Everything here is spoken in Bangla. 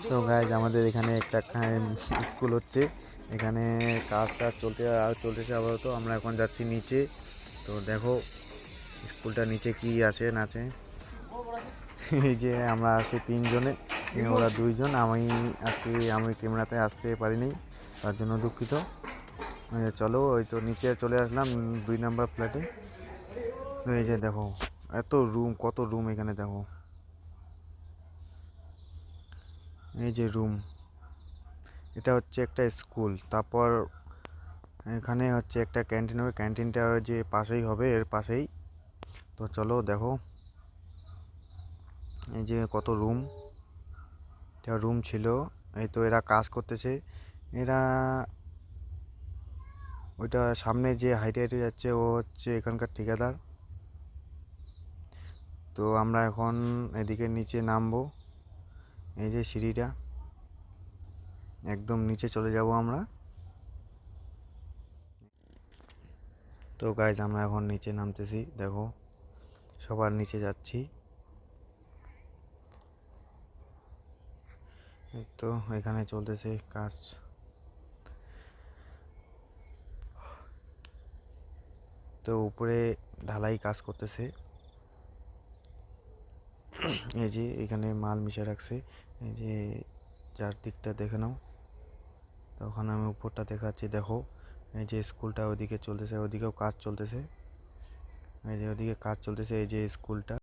তো গাইজ আমাদের এখানে একটা স্কুল হচ্ছে, এখানে কাজটা চলতেছে আপাতত। আমরা এখন যাচ্ছি নিচে। তো দেখো স্কুলটা নিচে কি আছে না আছে। এই যে আমরা আছি তিনজনে, ওরা দুইজন। আমি ক্যামেরাতে আসতে পারিনি, তার জন্য দুঃখিত। চলো, ওই তো নিচে চলে আসলাম 2 নম্বর ফ্ল্যাটে। তো এই যে দেখো এত রুম, কত রুম এখানে দেখো। এই যে রুম, এটা হচ্ছে একটা স্কুল। তারপর এখানে হচ্ছে একটা ক্যান্টিন হবে, ক্যান্টিনটা যে পাশেই হবে, এর পাশেই। তো চলো দেখো, এই যে কত রুম, এটা রুম ছিল। এই তো এরা কাজ করতেছে। এরা ওইটা সামনে যে হাইটে হাইটে যাচ্ছে, ও হচ্ছে এখানকার ঠিকাদার। তো আমরা এখন এদিকে নিচে নামবো। এই যে সিঁড়িটা, একদম নিচে চলে যাব আমরা। তো গাইজ আমরা এখন নিচে নামতেছি, দেখো সবার নিচে যাচ্ছি। তো এখানে চলতেছে কাজ। তো উপরে ঢালাই কাজ করতেছে। এই যে এখানে মাল মিশে রাখছে, এই যে চারদিকটা দেখে নাও। তখন আমি উপরটা দেখাচ্ছি, দেখো এই যে স্কুলটা ওইদিকে চলতেছে, ওইদিকেও কাজ চলতেছে। এই যে ওদিকে কাজ চলতেছে, এই যে স্কুলটা।